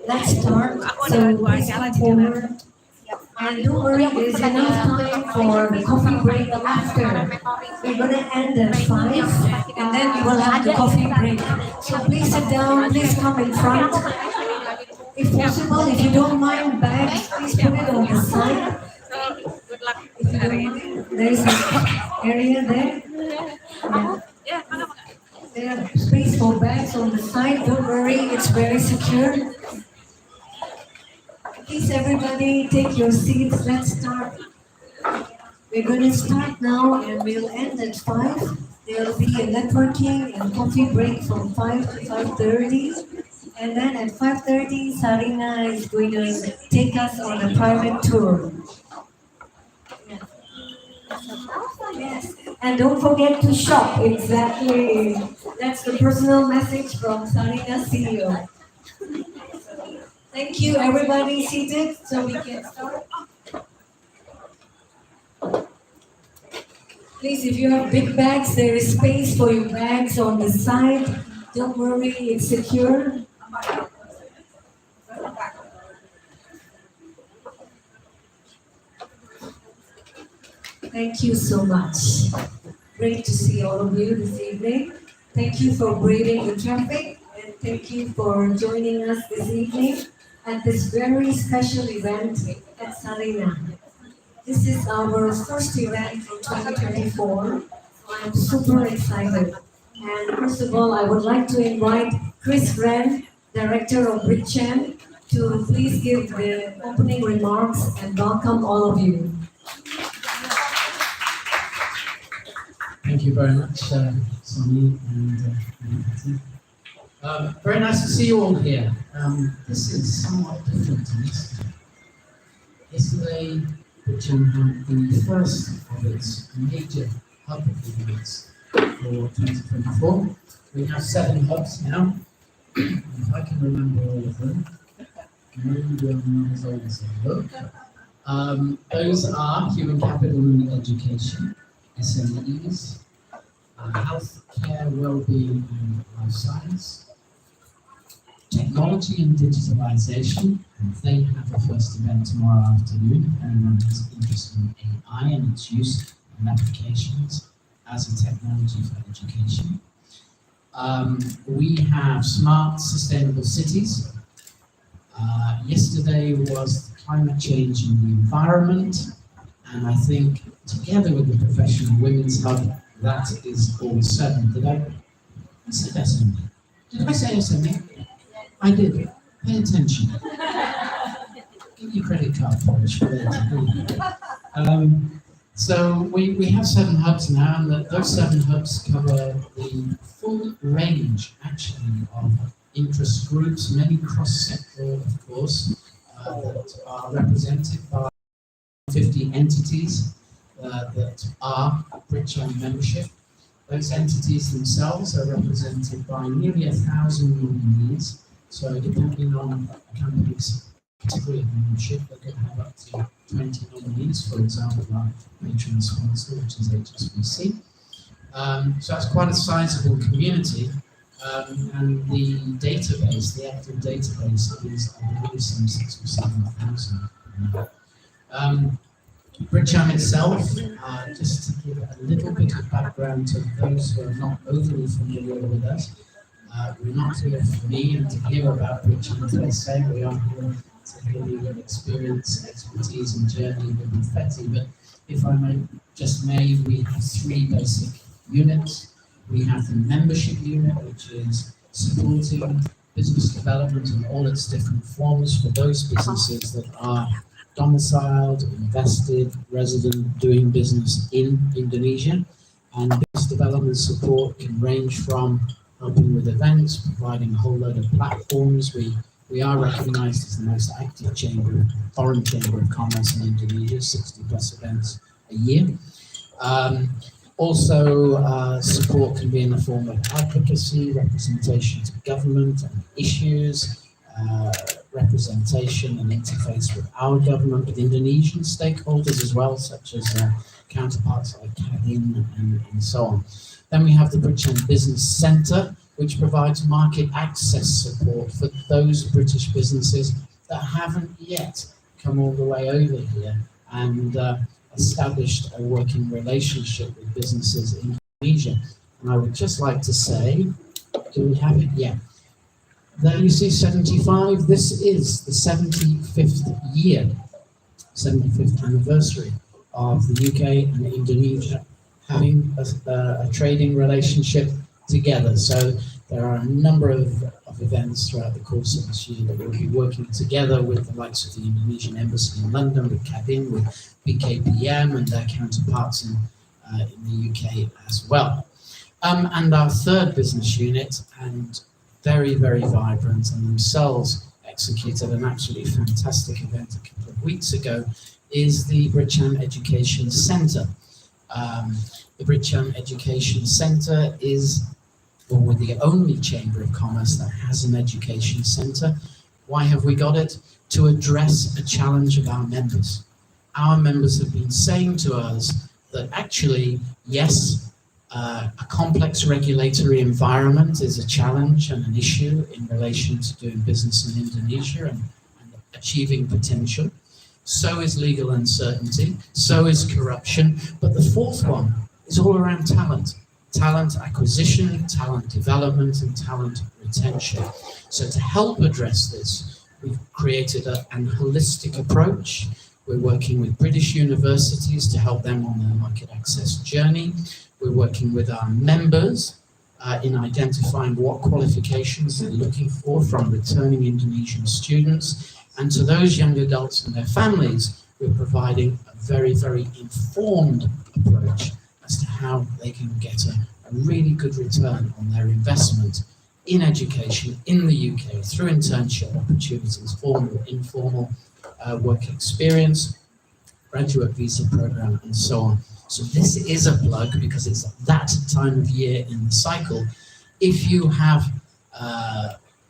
Let's start. So please come forward. And don't worry, there's enough time for the coffee break after. We're going to end at 5 and then we will have the coffee break. So please sit down, please come in front. If possible, if you don't mind bags, please put it on the side. If you don't mind, there's an area there. Yeah. There's space for bags on the side. Don't worry, it's very secure. Please, everybody, take your seats. Let's start. We're going to start now and we'll end at 5. There will be a networking and coffee break from 5 to 5:30. And then at 5:30, Sarina is going to take us on a private tour. Yes, and don't forget to shop. Exactly. That's the personal message from Sarina CEO. Thank you, everybody seated so we can start. Please, if you have big bags, there is space for your bags on the side. Don't worry, it's secure. Thank you so much. Great to see all of you this evening. Thank you for braving the traffic and thank you for joining us this evening at this very special event at Sarina. This is our first event in 2024. I'm super excited. And first of all, I would like to invite Chris Wren, Director of Bridgechan, to please give the opening remarks and welcome all of you. Thank you very much, Sonny and Patty. Very nice to see you all here. This is somewhat different to yesterday. Yesterday, Bridgechan had the first of its major hub events for 2024. We have 7 hubs now. If I can remember all of them, maybe I'm not as old as I look. Those are human capital and education, SMEs, health care, well-being and life science, technology and digitalization. They have a first event tomorrow afternoon, and everyone is interested in AI and its use and applications as a technology for education. We have smart, sustainable cities. Yesterday was climate change in the environment, and I think together with the Professional Women's Hub, that is all 7. Did I say SME? Did I say SME? I did. Pay attention. Give your credit card polish for that. So we have 7 hubs now, and those 7 hubs cover the full range, actually, of interest groups, many cross-sectoral, of course, that are represented by 50 entities that are Bridgechan membership. Those entities themselves are represented by nearly 1,000 nominees. So depending on a company's category of membership, they could have up to 20 nominees, for example, our patron sponsor, which is HSBC. So that's quite a sizable community. And the database, the active database, is, I believe, some 6,000 or 7,000. Bridgechan itself, just to give a little bit of background to those who are not overly familiar with us, we're not here for me and to hear about Bridgechan, as I say. We are here to hear your experience, expertise, and journey with Betty. But if I may, we have 3 basic units. We have the membership unit, which is supporting business development in all its different forms for those businesses that are domiciled, invested, resident, doing business in Indonesia. And business development support can range from helping with events, providing a whole load of platforms. We are recognized as the most active foreign chamber of commerce in Indonesia, 60 plus events a year. Also, support can be in the form of advocacy, representation to government and issues, representation and interface with our government, with Indonesian stakeholders as well, such as counterparts like Kadin and so on. Then we have the Bridgechan Business Centre, which provides market access support for those British businesses that haven't yet come all the way over here and established a working relationship with businesses in Indonesia. And I would just like to say, do we have it? Yeah. There you see 75. This is the 75th year, 75th anniversary of the UK and Indonesia having a trading relationship together. So there are a number of events throughout the course of this year that we'll be working together with the likes of the Indonesian Embassy in London, with Cabin, with BKPM and their counterparts in the UK as well. And our third business unit, and very, very vibrant, and themselves executed an absolutely fantastic event a couple of weeks ago, is the Bridgetown Education Centre. The Bridgetown Education Centre is, well, we're the only Chamber of Commerce that has an education centre. Why have we got it? To address a challenge of our members. Our members have been saying to us that actually, yes, a complex regulatory environment is a challenge and an issue in relation to doing business in Indonesia and achieving potential. So is legal uncertainty, so is corruption. But the fourth one is all around talent. Talent acquisition, talent development, and talent retention. So to help address this, we've created a holistic approach. We're working with British universities to help them on their market access journey. We're working with our members in identifying what qualifications they're looking for from returning Indonesian students. And to those young adults and their families, we're providing a very, very informed approach as to how they can get a really good return on their investment in education in the UK through internship opportunities, formal, informal work experience, graduate visa program, and so on. So this is a plug because it's that time of year in the cycle. If you have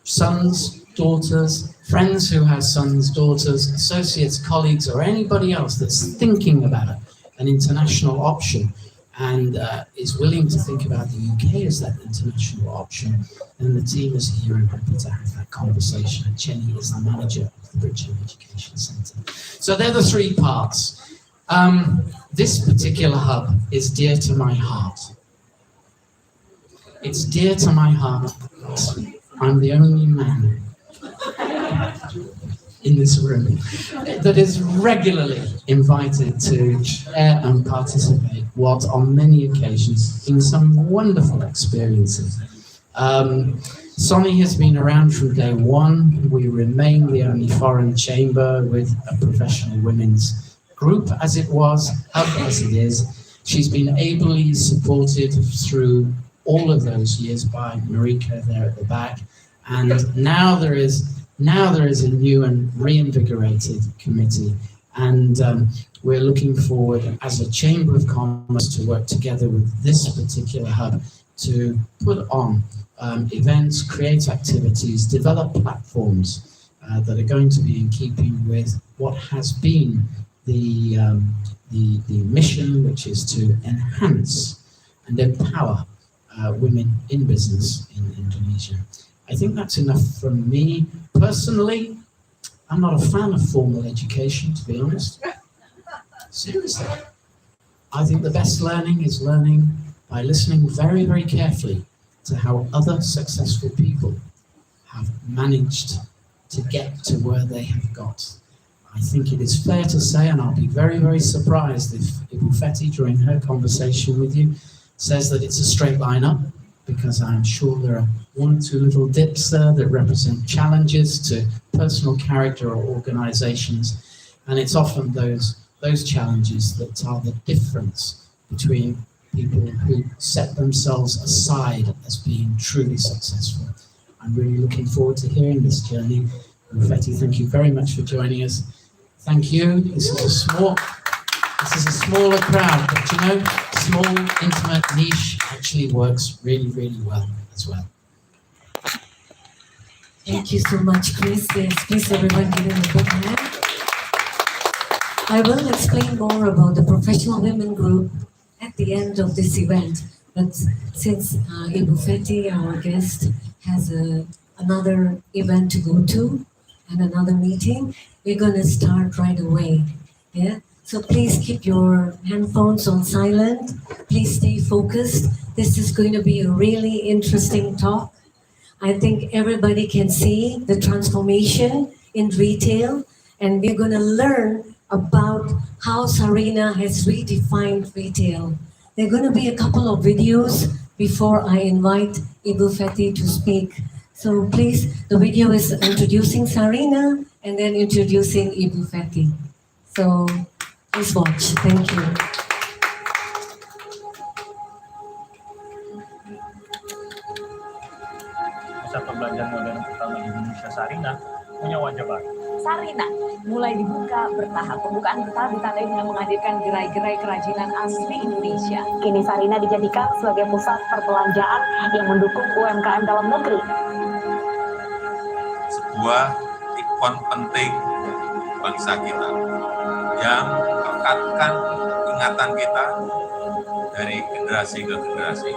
sons, daughters, friends who have sons, daughters, associates, colleagues, or anybody else that's thinking about an international option and is willing to think about the UK as that international option, then the team is here and happy to have that conversation. And Jenny is the manager of the Bridgetown Education Centre. So they're the three parts. This particular hub is dear to my heart. It's dear to my heart. I'm the only man in this room that is regularly invited to share and participate what on many occasions in some wonderful experiences. Sonny has been around from day one. We remain the only foreign chamber with a professional women's group as it was, hub as it is. She's been ably supported through all of those years by Marika there at the back. And now there is a new and reinvigorated committee, and we're looking forward as a Chamber of Commerce to work together with this particular hub to put on events, create activities, develop platforms that are going to be in keeping with what has been the mission, which is to enhance and empower women in business in Indonesia. I think that's enough from me. Personally, I'm not a fan of formal education, to be honest. Seriously. I think the best learning is learning by listening very, very carefully to how other successful people have managed to get to where they have got. I think it is fair to say, and I'll be very, very surprised if Ifetti, during her conversation with you, says that it's a straight line up, because I'm sure there are one or two little dips there that represent challenges to personal character or organizations. And it's often those challenges that are the difference between people who set themselves aside as being truly successful. I'm really looking forward to hearing this journey. Ifetti, thank you very much for joining us. Thank you. This is a smaller crowd, but you know, small, intimate niche actually works really, really well as well. Thank you so much, Chris. Yes, please everyone give him a big hand. I will explain more about the professional women group at the end of this event. But since Ibu Feti, our guest, has another event to go to and another meeting, we're going to start right away. Yeah. So please keep your handphones on silent. Please stay focused. This is going to be a really interesting talk. I think everybody can see the transformation in retail, and we're going to learn about how Sarina has redefined retail. There are going to be a couple of videos before I invite Ibu Feti to speak. So please, the video is introducing Sarina and then introducing Ibu Feti. So please watch. Thank you. Pusat perbelanjaan modern pertama di Indonesia, Sarina, punya wajah baru. Sarina mulai dibuka bertahap. Pembukaan bertahap ditandai dengan menghadirkan gerai-gerai kerajinan asli Indonesia. Kini Sarina dijadikan sebagai pusat perbelanjaan yang mendukung UMKM dalam negeri. Sebuah ikon penting bangsa kita yang melekatkan ingatan kita dari generasi ke generasi.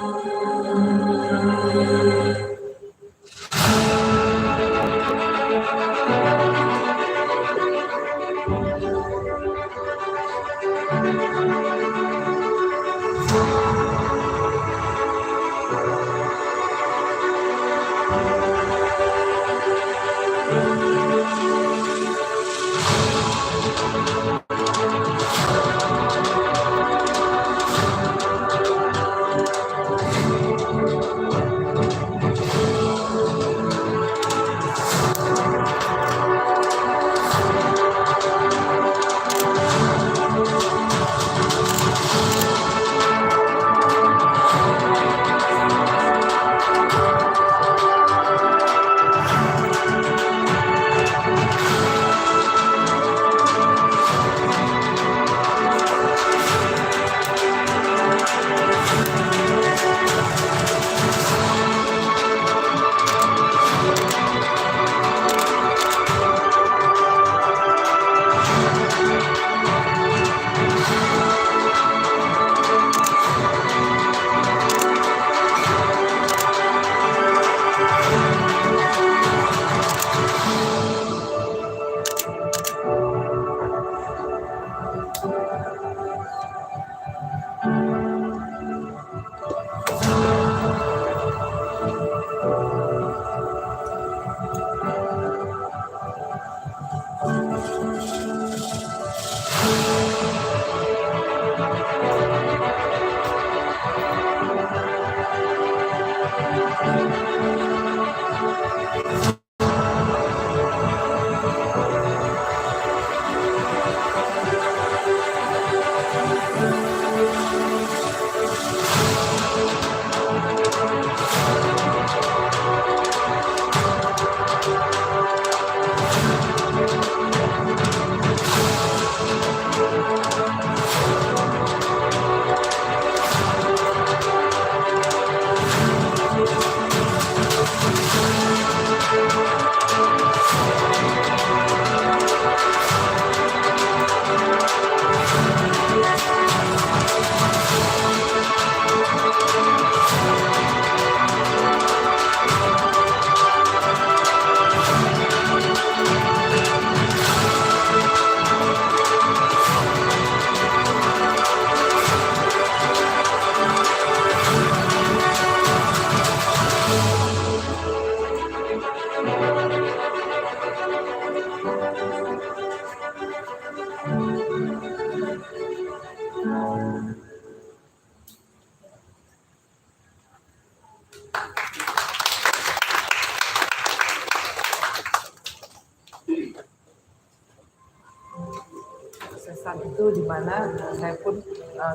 Saat itu di mana saya pun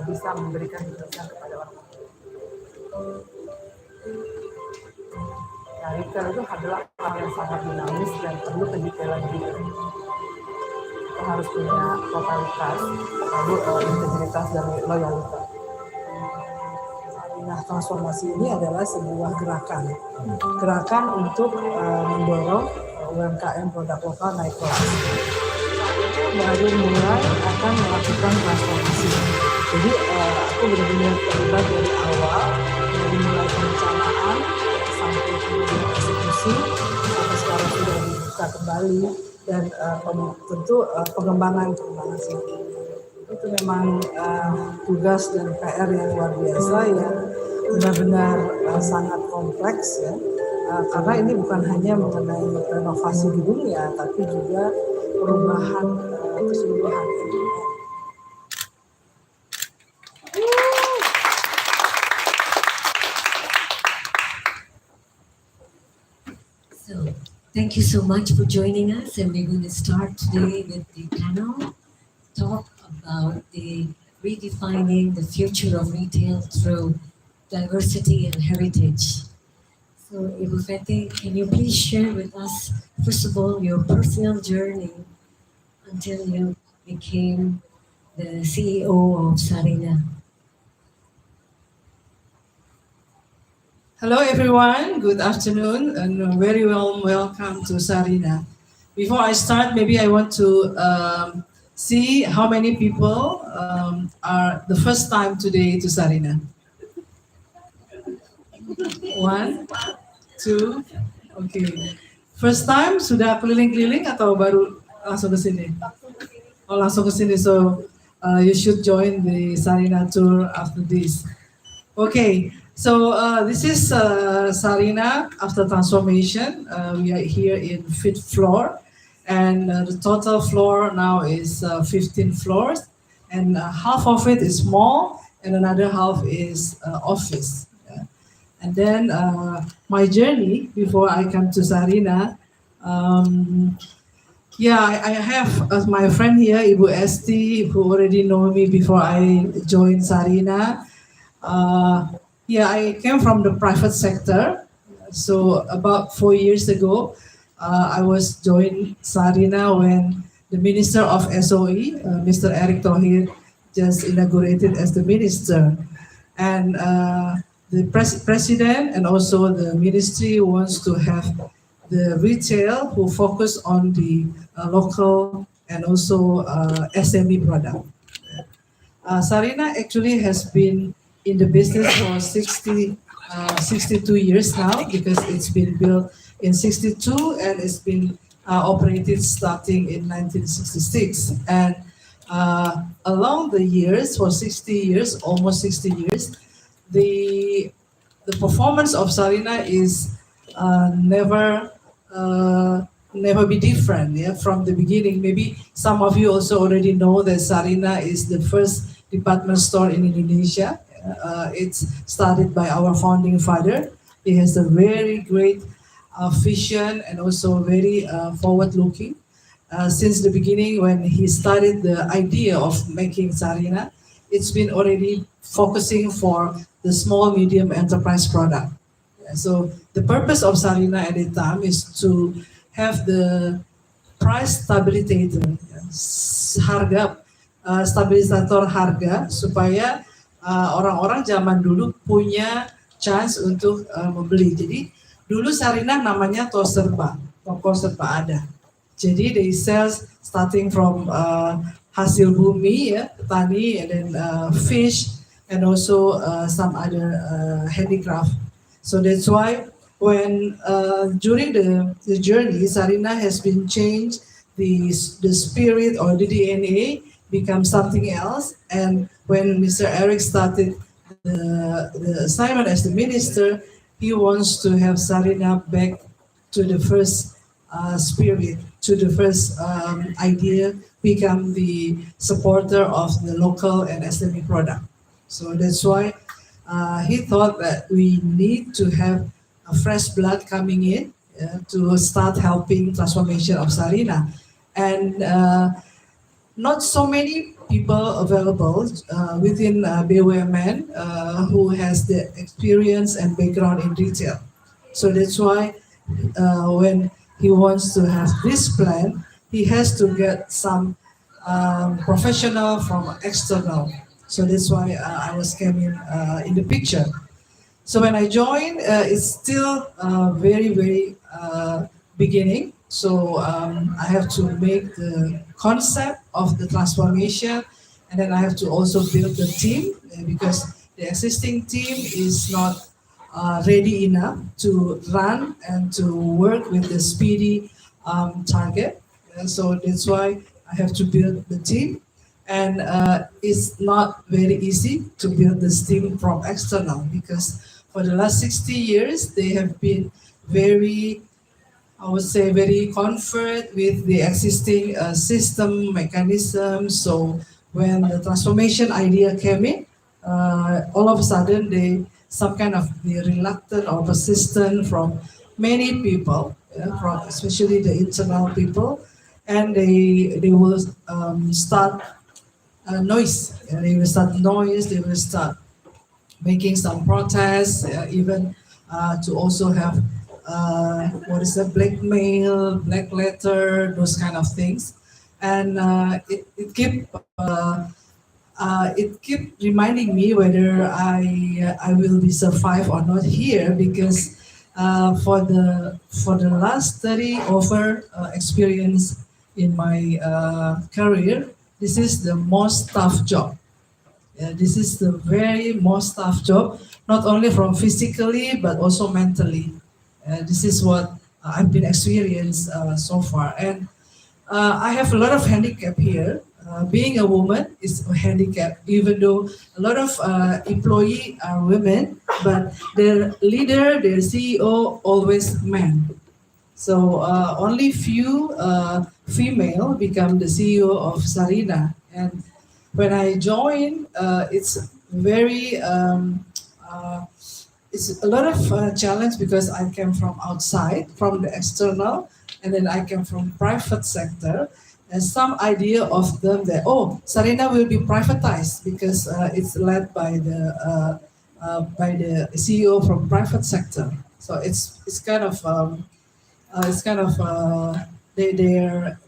bisa memberikan pesan kepada orang. Nah, retail itu adalah hal yang sangat dinamis dan perlu pendetailan diri. Kita harus punya totalitas, lalu integritas dan loyalitas. Nah, transformasi ini adalah sebuah gerakan untuk mendorong UMKM produk lokal naik kelas. mereka baru mulai akan melakukan transformasi. Jadi aku benar-benar terlibat dari awal, dari mulai perencanaan sampai kemudian eksekusi, sampai sekarang sudah dibuka kembali, dan tentu pengembangan sih. Itu memang tugas dan PR yang luar biasa yang benar-benar sangat kompleks ya. Karena ini bukan hanya mengenai renovasi gedungnya, tapi juga perubahan keseluruhan. So, thank you so much for joining us, and we're going to start today with the panel talk about the redefining the future of retail through diversity and heritage. So, Ibu Feti, can you please share with us, first of all, your personal journey until you became the CEO of Sarina? Hello everyone, good afternoon and a very warm welcome to Sarina. Before I start, maybe I want to see how many people are the first time today to Sarina. 1, 2, okay. First time sudah keliling-keliling atau baru langsung ke sini? Oh, langsung ke sini, so you should join the Sarina tour after this. Okay, so this is Sarina after transformation. We are here in 5th floor, and the total floor now is 15 floors, and half of it is mall, and another half is office. And then my journey before I come to Sarina, I have my friend here, Ibu Esti, who already know me before I joined Sarina. I came from the private sector. So about 4 years ago, I was joined Sarina when the Minister of SOE, Mr. Erick Thohir, just inaugurated as the minister. And the president and also the ministry wants to have the retail who focus on the local and also SME product. Sarina actually has been in the business for 62 years now, because it's been built in 62 and it's been operated starting in 1966. And along the years, for 60 years, almost 60 years, the performance of Sarina is never be different from the beginning. Maybe some of you also already know that Sarina is the first department store in Indonesia. It's started by our founding father. He has a very great vision and also very forward-looking. Since the beginning, when he started the idea of making Sarina, it's been already focusing for the small medium enterprise product. So the purpose of Sarina at the time is to have the price stabilizer, stabilisator harga, supaya orang-orang zaman dulu punya chance untuk membeli. Jadi dulu Sarina namanya toko serba ada. Jadi they sell starting from hasil bumi, petani, and then fish, and also some other handicraft. So that's why when during the journey, Sarina has been changed, the spirit or the DNA become something else. And when Mr. Erick started the assignment as the minister, he wants to have Sarina back to the first spirit, to the first idea, become the supporter of the local and SME product. So that's why he thought that we need to have a fresh blood coming in to start helping transformation of Sarina. And not so many people available within BUMN who has the experience and background in retail. So that's why when he wants to have this plan, he has to get some professional from external. So that's why I was coming in the picture. So when I joined, it's still very, very beginning. So I have to make the concept of the transformation, and then I have to also build the team because the existing team is not ready enough to run and to work with the speedy target. And so that's why I have to build the team. And it's not very easy to build this team from external because for the last 60 years, they have been very, I would say, very comfort with the existing system mechanism. So when the transformation idea came in, all of a sudden they some kind of the reluctant or persistent from many people, from especially the internal people, and they will start noise. They will start noise. They will start making some protests, even to also have what is that, blackmail, black letter, those kind of things, and it keep reminding me whether I will be survive or not here because for the last 30 over experience in my career, this is the most tough job. This is the very most tough job, not only from physically but also mentally. This is what I've been experienced so far, and I have a lot of handicap here. Being a woman is a handicap, even though a lot of employee are women, but their leader, their CEO, always men. So only few female become the CEO of Sarina. And when I joined, it's very it's a lot of challenge because I came from outside, from the external, and then I came from private sector. And some idea of them that Sarina will be privatized because it's led by the CEO from private sector. So it's kind of their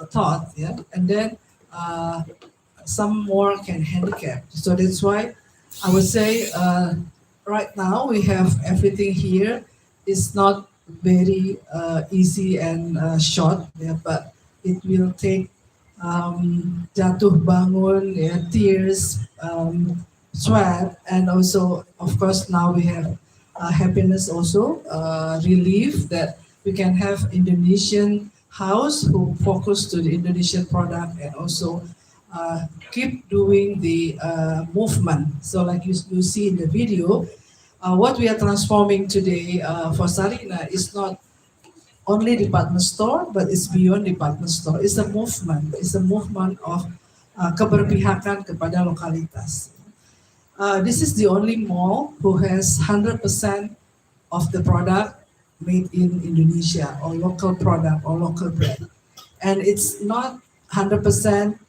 thought, yeah. And then some more can handicap. So that's why I would say right now we have everything here. It's not very easy and short, yeah, but it will take jatuh bangun, yeah, tears, sweat, and also, of course, now we have happiness also, relief that we can have Indonesian house who focus to the Indonesian product and also keep doing the movement. So like you see in the video, what we are transforming today for Sarina is not only department store, but it's beyond department store. It's a movement. It's a movement of keberpihakan kepada lokalitas. This is the only mall who has 100% of the product made in Indonesia or local product or local brand. And it's not 100%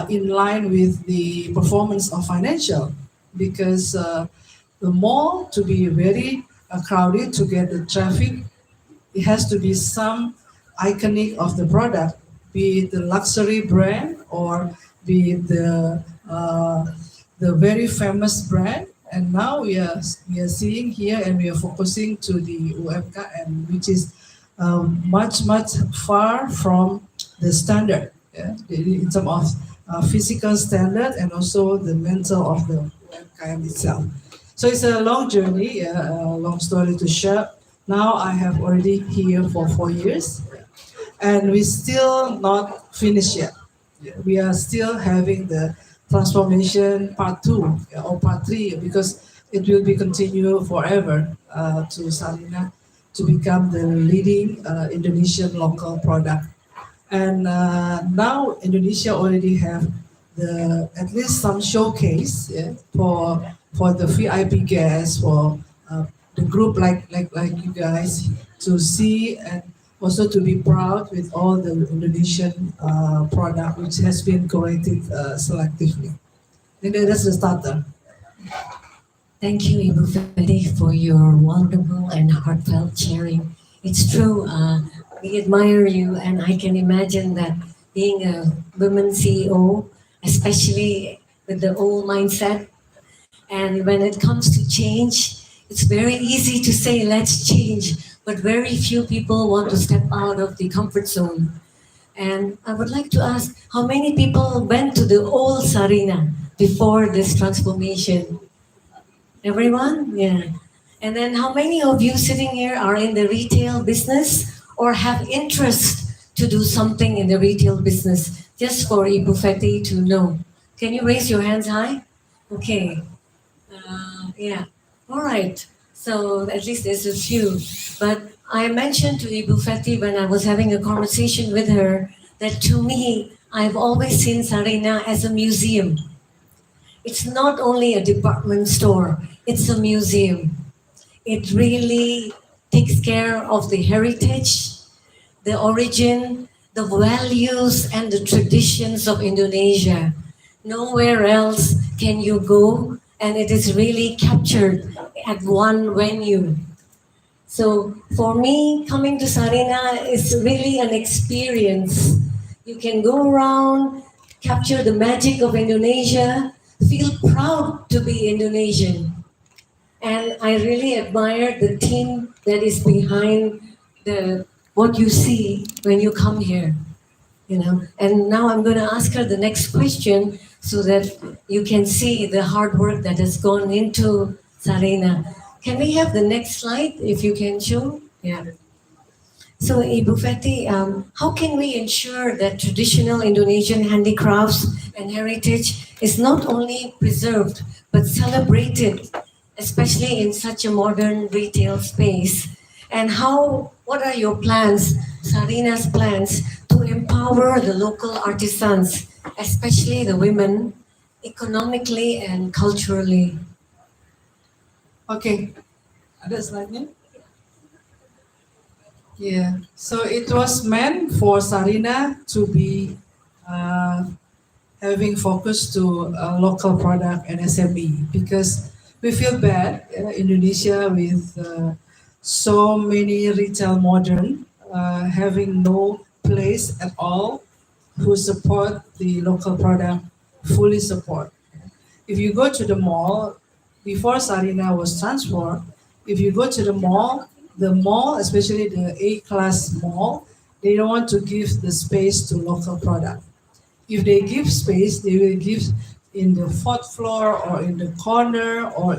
in line with the performance of financial because the mall to be very crowded to get the traffic, it has to be some iconic of the product, be it the luxury brand or be it the very famous brand. And now we are seeing here and we are focusing to the UMKM, which is much far from the standard, yeah, in terms of physical standard and also the mental of the UMKM itself. So it's a long journey, a long story to share. Now I have already here for 4 years, and we still not finished yet. We are still having the transformation part 2 or part 3 because it will be continue forever to Sarina to become the leading Indonesian local product. And now Indonesia already have the at least some showcase, yeah, for the VIP guests, for the group like you guys to see and also to be proud with all the Indonesian product which has been curated selectively. And that's the starter. Thank you, Ibu Fede, for your wonderful and heartfelt sharing. It's true, we admire you, and I can imagine that being a women CEO, especially with the old mindset, and when it comes to change, it's very easy to say, let's change. but very few people want to step out of the comfort zone. And I would like to ask, how many people went to the old Sarina before this transformation? Everyone? Yeah. And then how many of you sitting here are in the retail business or have interest to do something in the retail business? Just for Ibu Feti to know. Can you raise your hands high? Okay. Yeah. All right. So at least there's a few. But I mentioned to Ibu Feti when I was having a conversation with her that to me, I've always seen Sarina as a museum. It's not only a department store, it's a museum. It really takes care of the heritage, the origin, the values, and the traditions of Indonesia. Nowhere else can you go, and it is really captured at one venue. So for me, coming to Sarina is really an experience. You can go around, capture the magic of Indonesia, feel proud to be Indonesian. And I really admire the team that is behind the what you see when you come here. You know, and now I'm going to ask her the next question so that you can see the hard work that has gone into Sarina. Can we have the next slide if you can show? Yeah. So Ibu Feti, how can we ensure that traditional Indonesian handicrafts and heritage is not only preserved but celebrated, especially in such a modern retail space? And what are your plans, Sarina's plans, to empower the local artisans, especially the women, economically and culturally? Okay, ada slide-nya? Yeah, so it was meant for Sarina to be having focus to local product and SME because we feel bad, Indonesia with so many retail modern having no place at all who support the local product, fully support. If you go to the mall, before Sarina was transformed, if you go to the mall, especially the A-class mall, they don't want to give the space to local product. If they give space, they will give in the fourth floor or in the corner or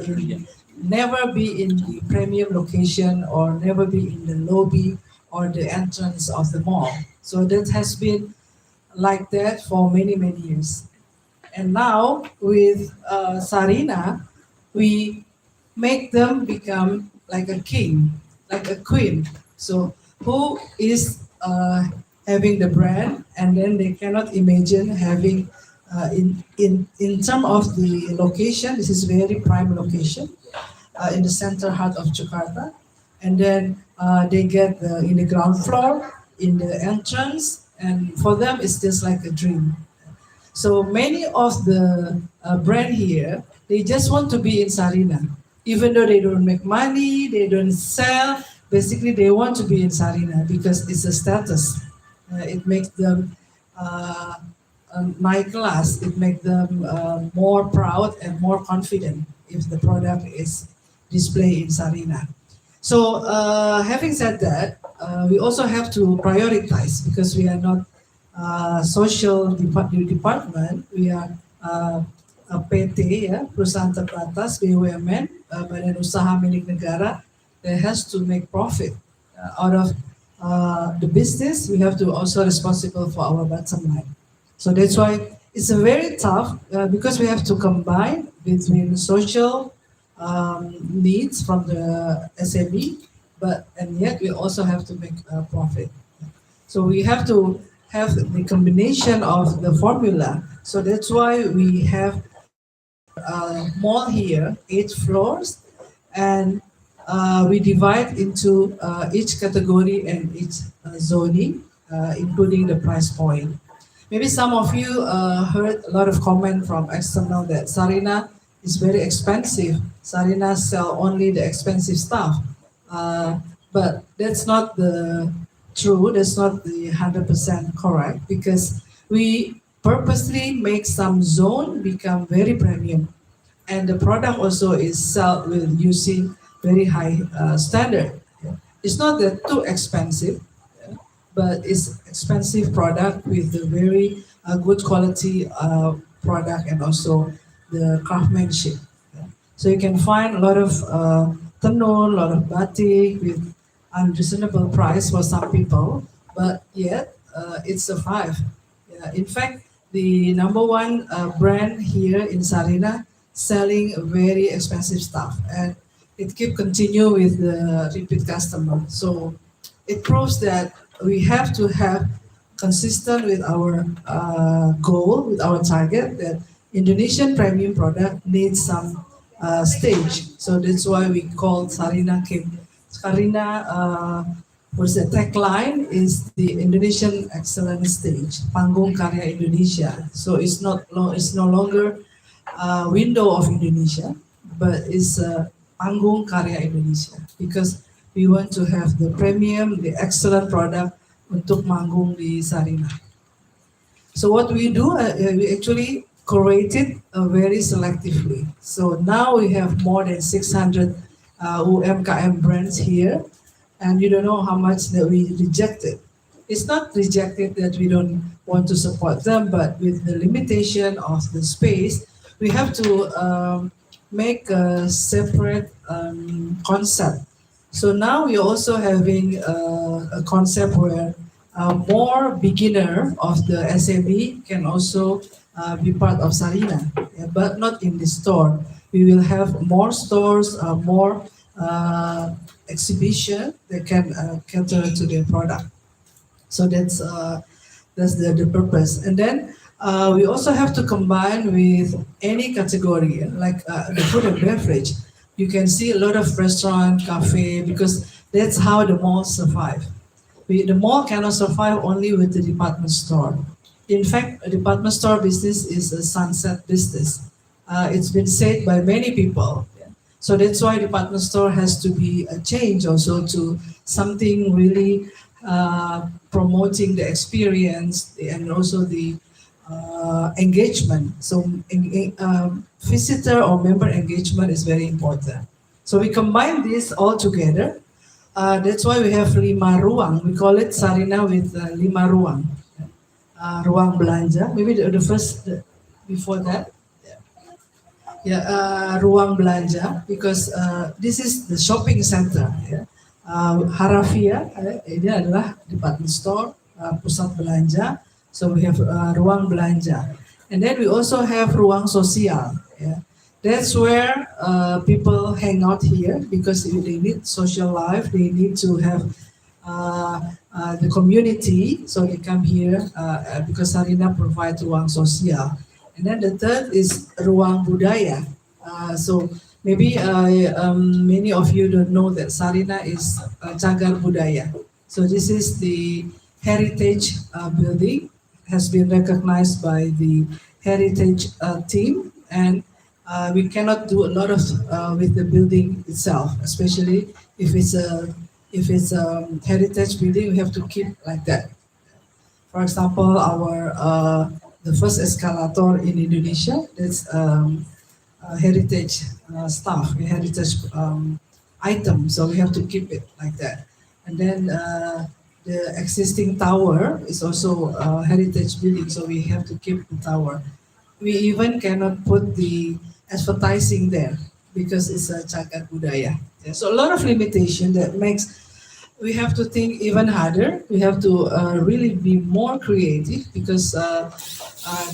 never be in the premium location or never be in the lobby or the entrance of the mall. So that has been like that for many, many years. And now with Sarina, we make them become like a king, like a queen. So who is having the brand, and then they cannot imagine having in terms of the location. This is very prime location in the center heart of Jakarta, and then they get in the ground floor, in the entrance, and for them it's just like a dream. So many of the brand here, they just want to be in Sarina. Even though they don't make money, they don't sell, basically they want to be in Sarina because it's a status. It makes them my class, it makes them more proud and more confident if the product is displayed in Sarina. So having said that, we also have to prioritize because we are not social department, we are a PT, ya, perusahaan teratas, BUMN, badan usaha milik negara, that has to make profit out of the business. We have to also responsible for our bottom line. So that's why it's a very tough because we have to combine between social needs from the SME, and yet we also have to make a profit. So we have to have the combination of the formula. So that's why we have a mall here, 8 floors, and we divide into each category and each zoning, including the price point. Maybe some of you heard a lot of comment from external that Sarina is very expensive. Sarina sell only the expensive stuff, but that's not the true. That's not the 100% correct because we purposely make some zone become very premium, and the product also is sold with using very high standard. It's not that too expensive, yeah, but it's expensive product with a very good quality product and also the craftsmanship. Yeah. So you can find a lot of tenun, a lot of batik with unreasonable price for some people, but yet it survived. Yeah. In fact, the number one brand here in Sarina selling very expensive stuff, and it keep continue with the repeat customer. So it proves that we have to have consistent with our goal, with our target that Indonesian premium product needs some stage. So that's why we call Sarina came. Sarina, what's the tagline is the Indonesian Excellence Stage, Panggung Karya Indonesia. So it's no longer a window of Indonesia, but it's a Panggung Karya Indonesia because we want to have the premium, the excellent product untuk manggung di Sarina. So what we do, we actually curated very selectively. So now we have more than 600 UMKM brands here, and you don't know how much that we rejected. It's not rejected that we don't want to support them, but with the limitation of the space, we have to make a separate concept. So now we're also having a concept where more beginner of the SME can also be part of Sarina, yeah, but not in the store. We will have more stores, more exhibition that can cater to their product. So that's the purpose. And then we also have to combine with any category, like the food and beverage. You can see a lot of restaurant, cafe, because that's how the malls survive. The mall cannot survive only with the department store. In fact, a department store business is a sunset business. It's been said by many people. Yeah. So that's why department store has to be a change also to something really promoting the experience and also the engagement. So visitor or member engagement is very important. So we combine this all together. That's why we have 5 ruang. We call it Sarina with 5 ruang. Ruang belanja. Maybe the first before that. Yeah, ruang belanja because this is the shopping center. Yeah. Harafia ini adalah department store, pusat belanja. So we have ruang belanja, and then we also have ruang sosial. Yeah. That's where people hang out here because they need social life. They need to have the community, so they come here because Sarina provides ruang sosial. And then the third is ruang budaya. So maybe many of you don't know that Sarina is cagar budaya. So this is the heritage building, has been recognized by the heritage team, and we cannot do a lot of with the building itself, especially if it's a heritage building. We have to keep like that. For example, our the first escalator in Indonesia, that's heritage stuff, a heritage item. So we have to keep it like that. And then the existing tower is also a heritage building, so we have to keep the tower. We even cannot put the advertising there because it's a cagar budaya. Yeah, so a lot of limitation that makes we have to think even harder. We have to really be more creative because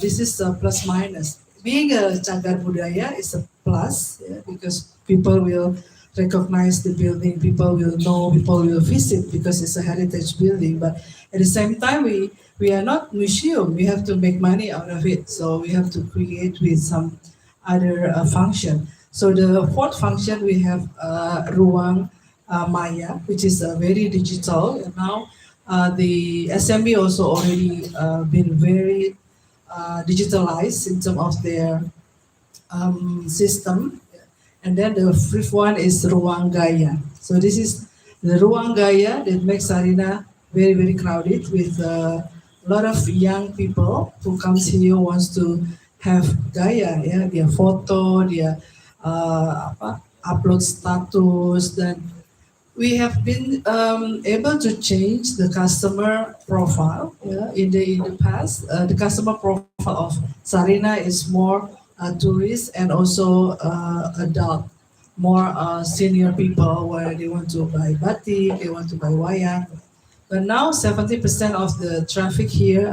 this is a plus minus. Being a cagar budaya is a plus, yeah, because people will recognize the building, people will know, people will visit because it's a heritage building. But at the same time, we are not museum. We have to make money out of it. So we have to create with some other function. So the fourth function, we have ruang maya, which is very digital. And now the SME also already been very digitalized in terms of their system. And then the fifth one is ruang gaya. So this is the ruang gaya that makes Sarina very, very crowded with a lot of young people who comes here wants to have gaya, ya, dia foto, dia upload status, dan we have been able to change the customer profile. Yeah, in the past, the customer profile of Sarina is more tourist and also adult, more senior people where they want to buy batik, they want to buy wayang. But now 70% of the traffic here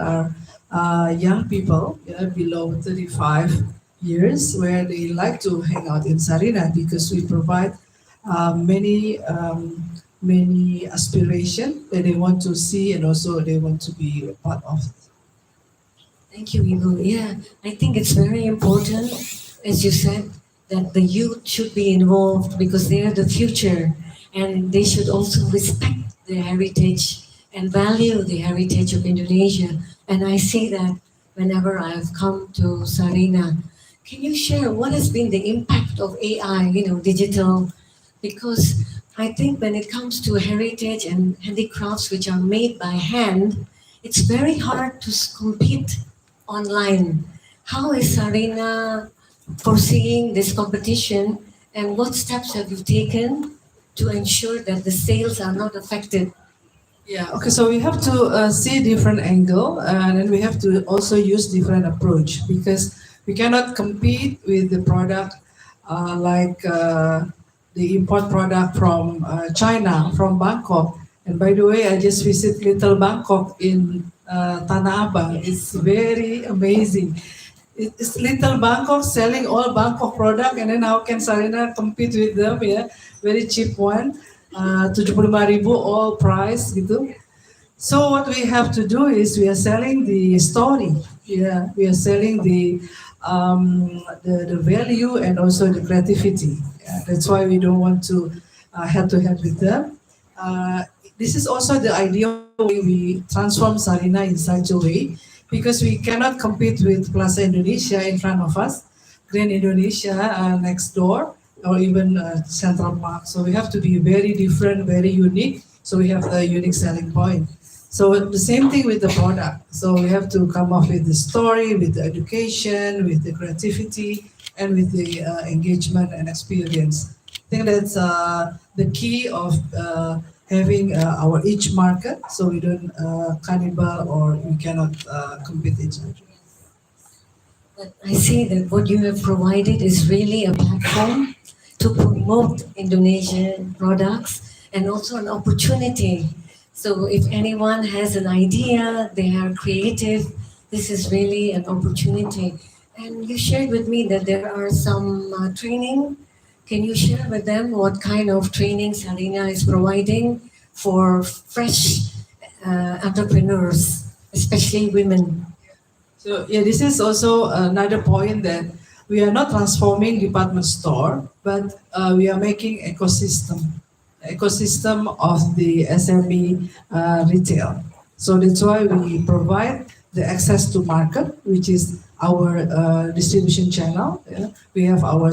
are young people, yeah, below 35 years, where they like to hang out in Sarina because we provide many aspiration that they want to see and also they want to be a part of. Thank you, Ibu. Yeah, I think it's very important, as you said, that the youth should be involved because they are the future and they should also respect the heritage and value the heritage of Indonesia. And I see that whenever I've come to Sarina. Can you share what has been the impact of AI, digital? Because I think when it comes to heritage and handicrafts which are made by hand, it's very hard to compete online. How is Sarina foreseeing this competition and what steps have you taken to ensure that the sales are not affected? Yeah, okay, so we have to see different angle and then we have to also use different approach because we cannot compete with the product like the import product from China, from Bangkok. And by the way, I just visit Little Bangkok in Tanah Abang. It's very amazing. It's Little Bangkok selling all Bangkok product, and then how can Sarina compete with them? Yeah, very cheap one, 75.000 all price gitu. So what we have to do is we are selling the story. Yeah, we are selling the value and also the creativity. Yeah, that's why we don't want to head to head with them. This is also the ideal way we transform Sarina in such a way because we cannot compete with Plaza Indonesia in front of us, Grand Indonesia next door, or even Central Park. So we have to be very different, very unique. So we have a unique selling point. So the same thing with the product. So we have to come up with the story, with the education, with the creativity, and with the engagement and experience. I think that's the key of having our each market, so we don't cannibal or we cannot compete each other. But I see that what you have provided is really a platform to promote Indonesian products and also an opportunity. So if anyone has an idea, they are creative, this is really an opportunity. And you shared with me that there are some training. Can you share with them what kind of training Sarina is providing for fresh entrepreneurs, especially women? So yeah, this is also another point that we are not transforming department store, but we are making ecosystem of the SME retail. So that's why we provide the access to market, which is our distribution channel. Yeah. We have our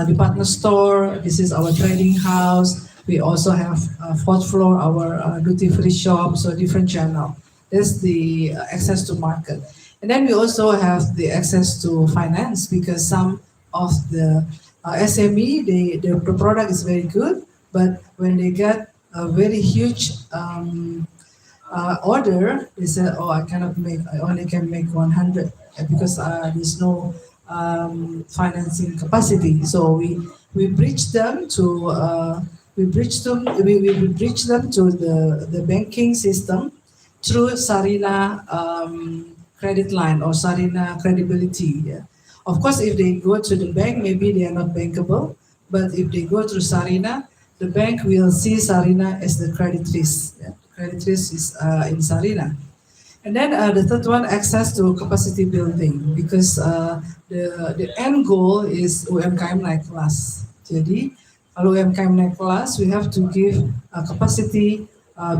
department store. This is our trading house. We also have fourth floor our duty free shop. So different channel. That's the access to market. And then we also have the access to finance because some of the SME, the product is very good, but when they get a very huge order, they say, "Oh, I only can make 100 because there's no financing capacity." So we bridge them to we bridge them to the banking system through Sarina credit line or Sarina credibility. Yeah. Of course, if they go to the bank, maybe they are not bankable. But if they go through Sarina, the bank will see Sarina as the credit risk. Yeah. Credit risk is in Sarina. And then the third one, access to capacity building, because the end goal is UMKM naik kelas. Jadi kalau UMKM naik kelas, we have to give a capacity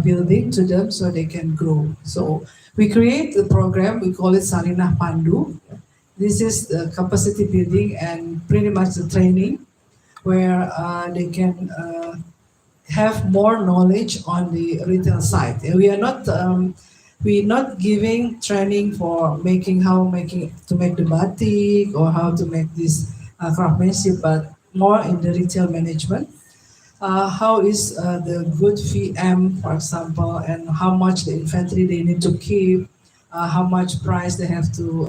building to them so they can grow. So we create the program, we call it Sarina Pandu. This is the capacity building and pretty much the training where they can have more knowledge on the retail side. And we're not giving training for to make the batik or how to make this craftsmanship, but more in the retail management. how is the good VM, for example, and how much the inventory they need to keep, how much price they have to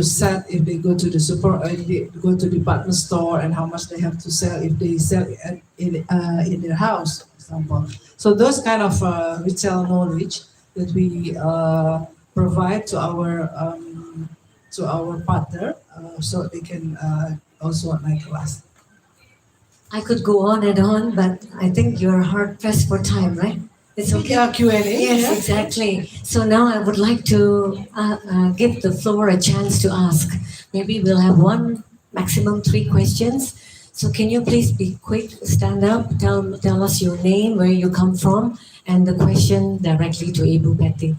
set if they go to the if they go to department store, and how much they have to sell if they sell in their house, for example. So those kind of retail knowledge that we provide to our partner, so they can also like us. I could go on and on, but I think you're hard pressed for time, right? It's okay. Yeah, Q&A. Yes, yeah. exactly. So now I would like to give the floor a chance to ask. Maybe we'll have one, maximum 3 questions. So can you please be quick, stand up, tell us your name, where you come from, and the question directly to Ibu Betty.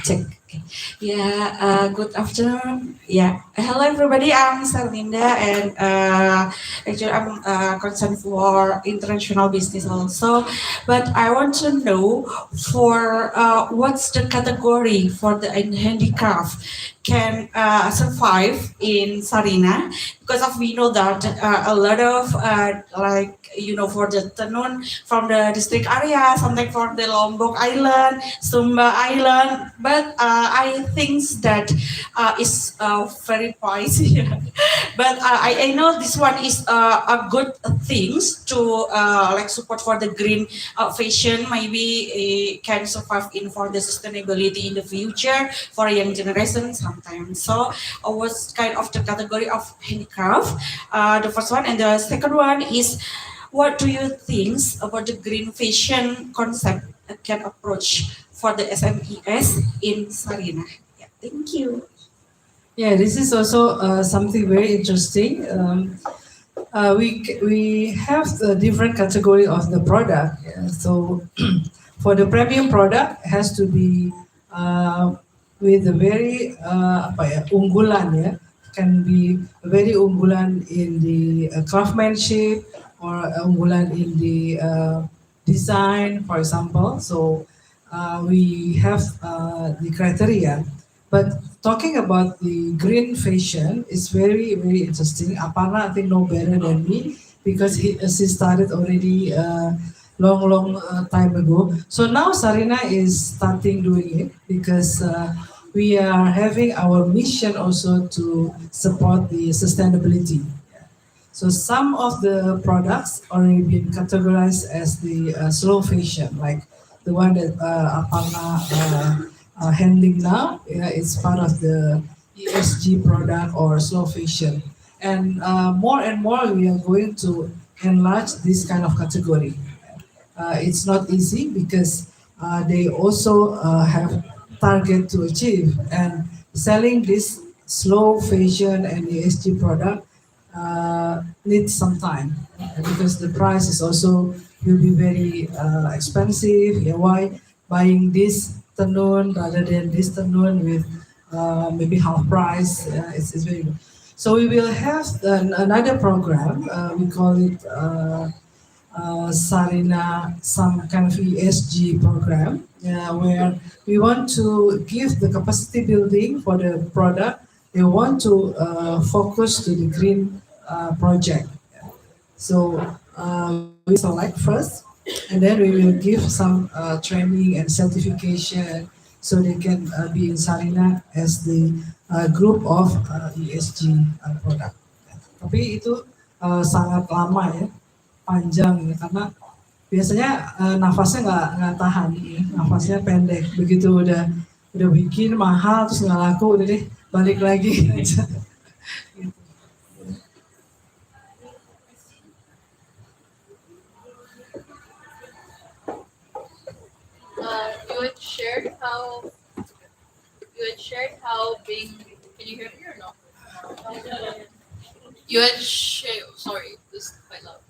Check. Okay. Yeah, good afternoon. Yeah, hello everybody. I'm Sarlinda, and actually I'm concerned for international business also. But I want to know for what's the category for the handicraft can survive in Sarina, because of we know that a lot of like for the Tenun from the district area, something for the Lombok Island, Sumba Island, but I think that is very pricey. But I know this one is a good things to like support for the green fashion. Maybe it can survive in for the sustainability in the future for young generation sometimes. So what's kind of the category of handicraft? The first one, and the second one is, what do you think about the green fashion concept that can approach for the SMEs in Sarina? Yeah, thank you. Yeah, this is also something very interesting. We have a different category of the product. Yeah. So for the premium product, it has to be with a very unggulan, ya. Can be very unggulan in the craftsmanship, or unggulan in the design, for example. So we have the criteria. But talking about the green fashion is very, very interesting. Aparna, I think, know better than me, because she started already long time ago. So now Sarina is starting doing it, because we are having our mission also to support the sustainability. So some of the products already been categorized as the slow fashion, like the one that Aparna handling now. Yeah, it's part of the ESG product or slow fashion. And more we are going to enlarge this kind of category. It's not easy, because they also have target to achieve, and selling this slow fashion and ESG product needs some time, because the price is also will be very expensive. Yeah, why buying this tenun rather than this tenun with maybe half price? It's very good. So we will have another program. We call it Sarina, some kind of ESG program, where we want to give the capacity building for the product. They want to focus to the green project. So we select first, and then we will give some training and certification, so they can be in Sarina as the group of ESG product. Tapi itu sangat lama, ya, panjang, ya, karena biasanya nafasnya nggak tahan, ya. Nafasnya pendek. Begitu udah bikin mahal terus nggak laku, udah deh balik lagi. You had shared how being, can you hear me or no? You had shared, sorry, this is quite loud.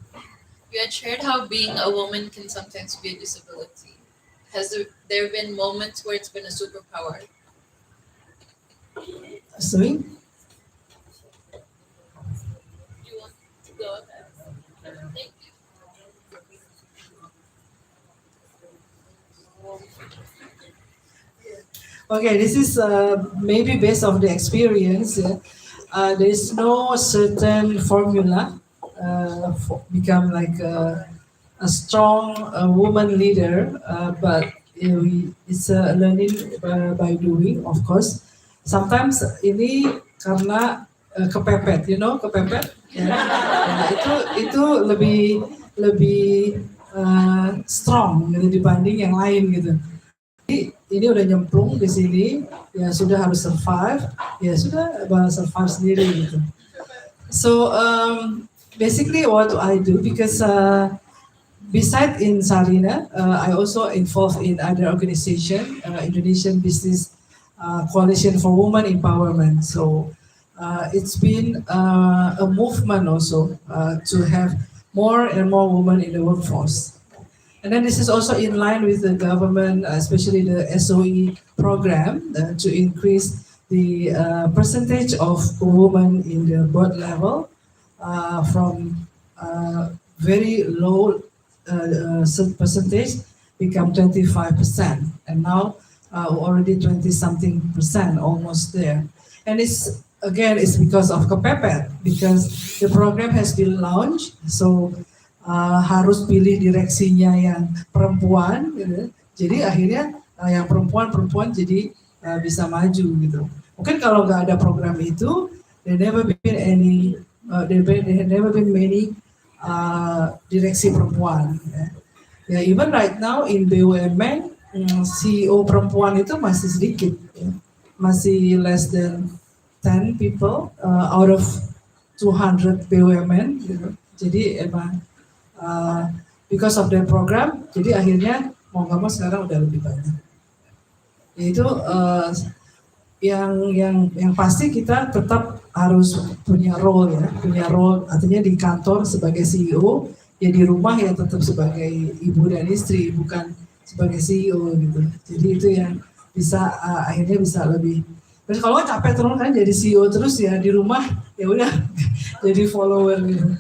You had shared how being a woman can sometimes be a disability. Has there been moments where it's been a superpower? Sorry? Do you want to go ahead? Thank you. Okay, this is maybe based on the experience. There is no certain formula for become like a strong woman leader, but it's a learning by doing, of course. Sometimes ini karena kepepet, kepepet. Ya, itu lebih lebih strong gitu dibanding yang lain gitu. Ini udah nyemplung di sini, ya sudah harus survive, ya sudah survive sendiri gitu. So basically what I do, because besides in Sarina, I also involved in other organization, Indonesian Business Coalition for Women Empowerment. So it's been a movement also to have more and more women in the workforce. And then this is also in line with the government, especially the SOE program, to increase the percentage of women in the board level from very low percentage become 25%, and now already 20-something%, almost there. And it's because of kepepet, because the program has been launched, so harus pilih direksinya yang perempuan, gitu. Jadi akhirnya yang perempuan jadi bisa maju gitu. Mungkin kalau nggak ada program itu, there never been many direksi perempuan. Ya, even right now in BUMN, CEO perempuan itu masih sedikit, ya. Masih less than 10 people out of 200 BUMN. Gitu. Jadi emang because of the program, jadi akhirnya mau nggak mau sekarang udah lebih banyak. Yaitu yang pasti kita tetap harus punya role, artinya di kantor sebagai CEO, ya di rumah ya tetap sebagai ibu dan istri, bukan sebagai CEO gitu. Jadi itu yang bisa akhirnya bisa lebih. Terus kalau capek terus kan jadi CEO terus, ya di rumah ya udah jadi follower gitu.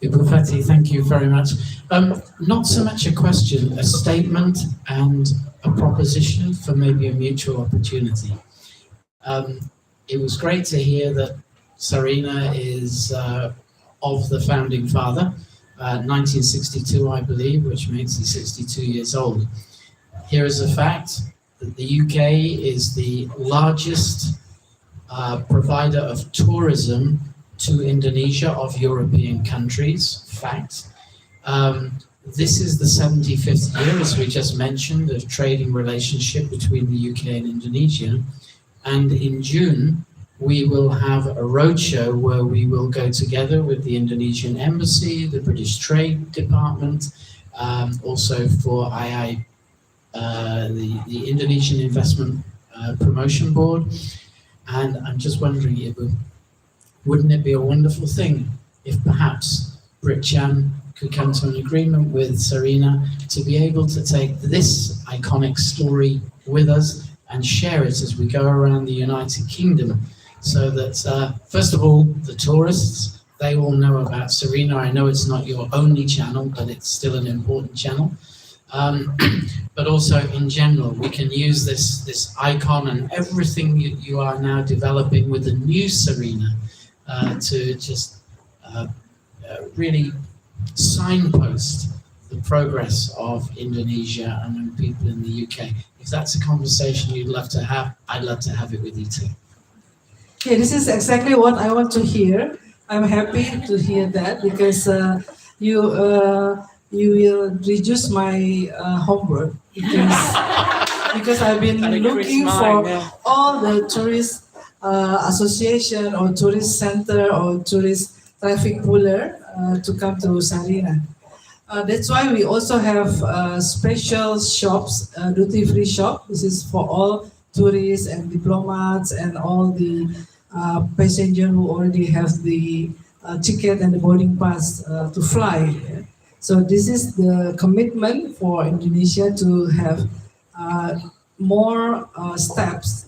Ibu Feti, thank you very much. Not so much a question, a statement and a proposition for maybe a mutual opportunity. It was great to hear that Sarina is of the founding father, 1962, I believe, which makes her 62 years old. Here is a fact that the UK is the largest provider of tourism to Indonesia of European countries. Fact. This is the 75th year, as we just mentioned, of trading relationship between the UK and Indonesia. And in June, we will have a roadshow where we will go together with the Indonesian Embassy, the British Trade Department, also for the Indonesian Investment Promotion Board. And I'm just wondering, Ibu, wouldn't it be a wonderful thing if perhaps Brit-Chan could come to an agreement with Sarina to be able to take this iconic story with us and share it as we go around the United Kingdom, so that, first of all, the tourists, they all know about Sarina. I know it's not your only channel, but it's still an important channel. But also in general, we can use this icon and everything you are now developing with the new Sarina to just really signpost the progress of Indonesia and people in the UK. If that's a conversation you'd love to have, I'd love to have it with you too. Yeah, this is exactly what I want to hear. I'm happy to hear that, because you will reduce my homework, because I've been looking for all the tourist association or tourist center or tourist traffic puller to come to Sarina. That's why we also have special shops, duty-free shop. This is for all tourists and diplomats and all the passengers who already have the ticket and the boarding pass to fly. So this is the commitment for Indonesia to have more steps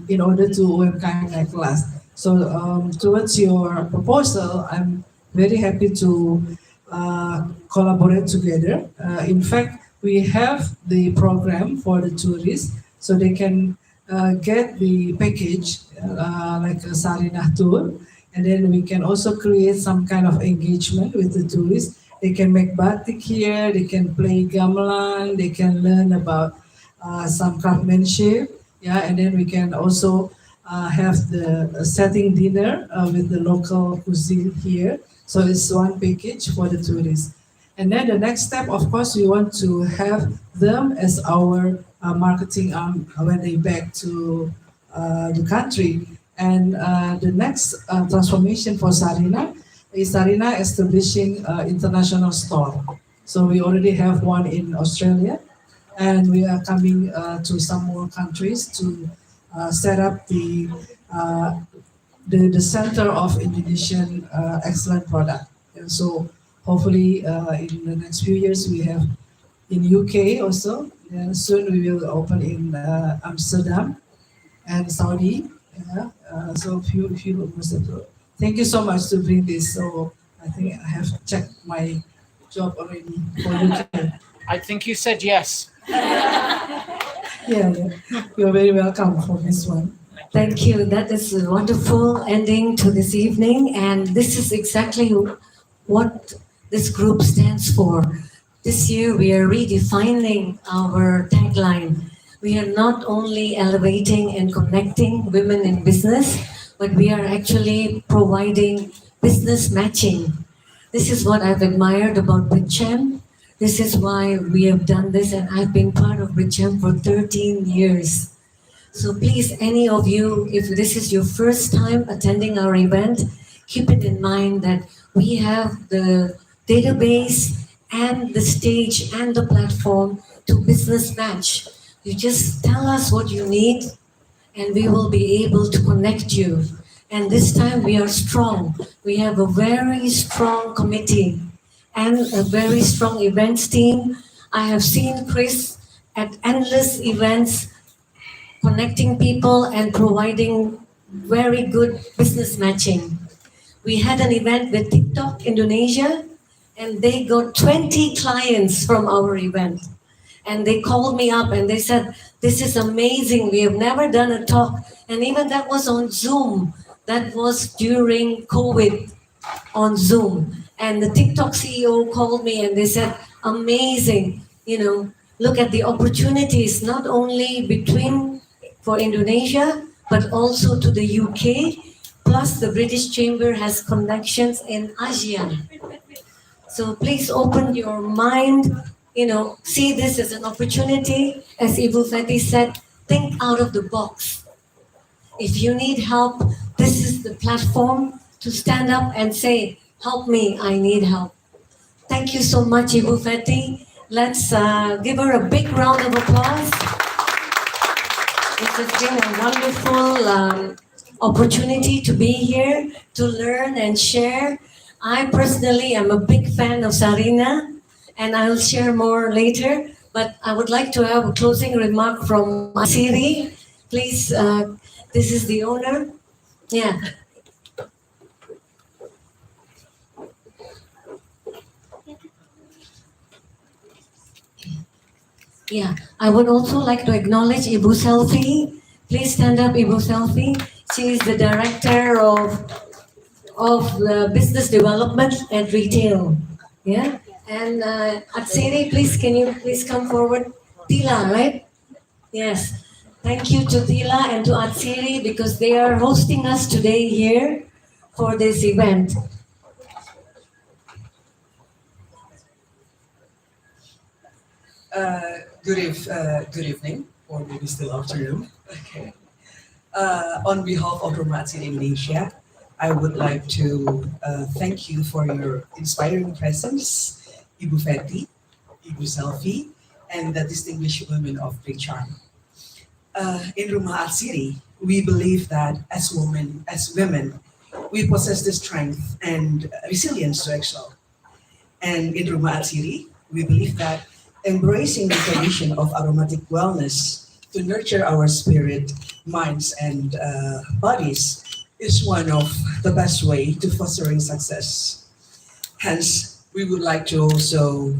in order to UMKM naik kelas. So towards your proposal, I'm very happy to collaborate together. In fact, we have the program for the tourists, so they can get the package like a Sarinah tour, and then we can also create some kind of engagement with the tourists. They can make batik here, they can play gamelan, they can learn about some craftsmanship, yeah, and then we can also have the setting dinner with the local cuisine here. So it's one package for the tourists. And then the next step, of course, we want to have them as our marketing arm when they back to the country. And the next transformation for Sarina is Sarina establishing international store. So we already have one in Australia, and we are coming to some more countries to set up the center of Indonesian excellent product. And so hopefully in the next few years we have in UK also. And soon we will open in Amsterdam and Saudi. Yeah. So few more steps. Thank you so much to bring this. So I think I have checked my job already for UK. I think you said yes. Yeah. You're very welcome for this one. Thank you. That is a wonderful ending to this evening. And this is exactly what this group stands for. This year we are redefining our tagline. We are not only elevating and connecting women in business, but we are actually providing business matching. This is what I've admired about Bridgem. This is why we have done this, and I've been part of Bridgem for 13 years. So please, any of you, if this is your first time attending our event, keep it in mind that we have the database and the stage and the platform to business match. You just tell us what you need and we will be able to connect you. And this time we are strong. We have a very strong committee and a very strong events team. I have seen Chris at endless events connecting people and providing very good business matching. We had an event with TikTok Indonesia, and they got 20 clients from our event. And they called me up and they said, "This is amazing. We have never done a talk." And even that was on Zoom. That was during COVID on Zoom. And the TikTok CEO called me and they said, "Amazing. Look at the opportunities, not only for Indonesia, but also to the UK. Plus the British Chamber has connections in ASEAN. So please open your mind, see this as an opportunity. As Ibu Feti said, think out of the box. If you need help, this is the platform to stand up and say, "Help me, I need help." Thank you so much, Ibu Feti. Let's give her a big round of applause. It has been a wonderful opportunity to be here, to learn and share. I personally am a big fan of Sarina, and I'll share more later. But I would like to have a closing remark from Asiri. Please, this is the owner. Yeah. Yeah, I would also like to acknowledge Ibu Selfie. Please stand up, Ibu Selfie. She is the director of the business development and retail. Yeah, and Atsiri, please, can you please come forward? Tila, right? Yes. Thank you to Tila and to Atsiri because they are hosting us today here for this event. Good evening, or maybe still afternoon. Okay. On behalf of Romance in Indonesia, I would like to thank you for your inspiring presence, Ibu Feti, Ibu Selfie, and the distinguished women of Great Charm. In Rumah Atsiri, we believe that as women, we possess the strength and resilience to excel. And in Rumah Atsiri, we believe that embracing the tradition of aromatic wellness to nurture our spirit, minds, and bodies is one of the best way to fostering success. Hence, we would like to also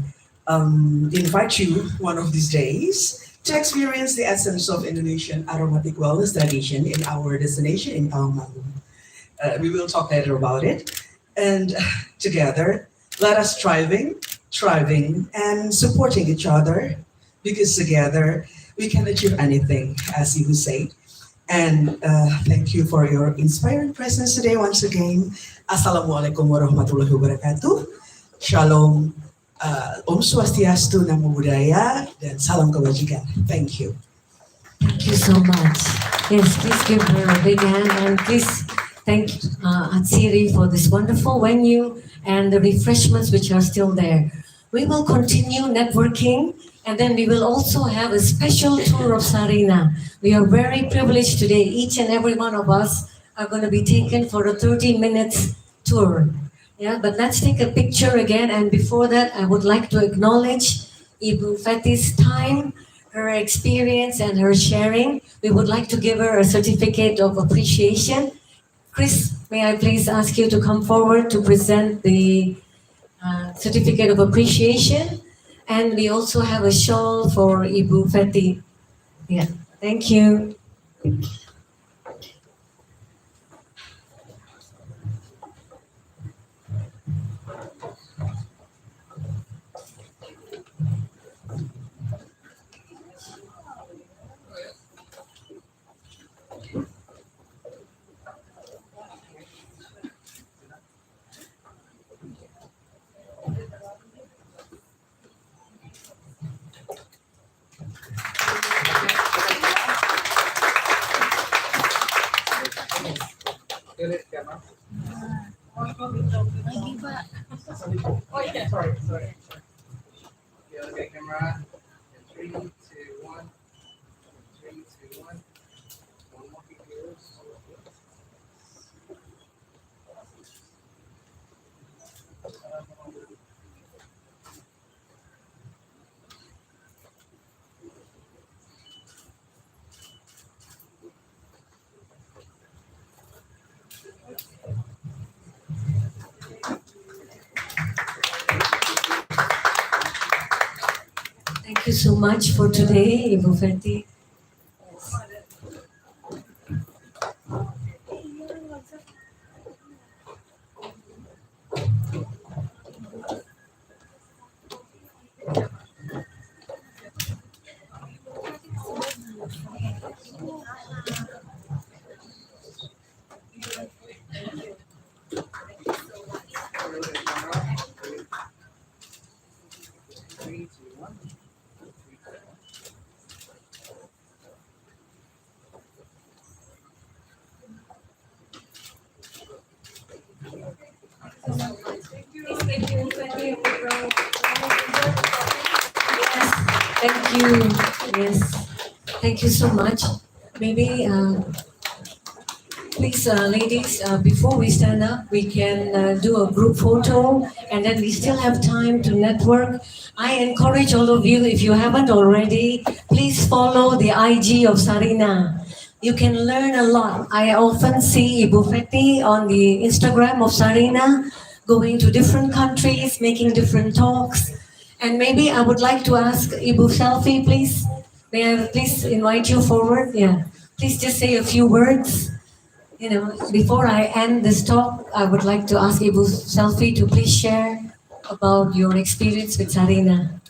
invite you one of these days to experience the essence of Indonesian aromatic wellness tradition in our destination in Tawangmangu. We will talk later about it. And together, let us thriving, and supporting each other, because together we can achieve anything, as you said. And thank you for your inspiring presence today once again. Assalamualaikum warahmatullahi wabarakatuh. Shalom, Om Swastiastu, Namo Buddhaya, dan salam kebajikan. Thank you. Thank you so much. Yes, please give her a big hand and please thank Atsiri for this wonderful venue and the refreshments which are still there. We will continue networking and then we will also have a special tour of Sarina. We are very privileged today. Each and every one of us are going to be taken for a 30 minutes tour. Yeah, but let's take a picture again. And before that, I would like to acknowledge Ibu Feti's time, her experience and her sharing. We would like to give her a certificate of appreciation. Chris, may I please ask you to come forward to present the certificate of appreciation. And we also have a shawl for Ibu Feti. Yeah, thank you. Oh yeah, sorry. Yeah, okay, camera. 3, 2, 1. 3, 2, 1. One more here. Thank you so much for today, Ibu Feti. Thank you. Yes. Thank you so much. Maybe, please, ladies, before we stand up, we can do a group photo and then we still have time to network. I encourage all of you, if you haven't already, please follow the IG of Sarina. You can learn a lot. I often see Ibu Feti on the Instagram of Sarina, going to different countries, making different talks. And maybe I would like to ask Ibu Selfie, please. May I please invite you forward? Yeah. Please just say a few words. You know, before I end this talk, I would like to ask Ibu Selfie to please share about your experience with Sarina.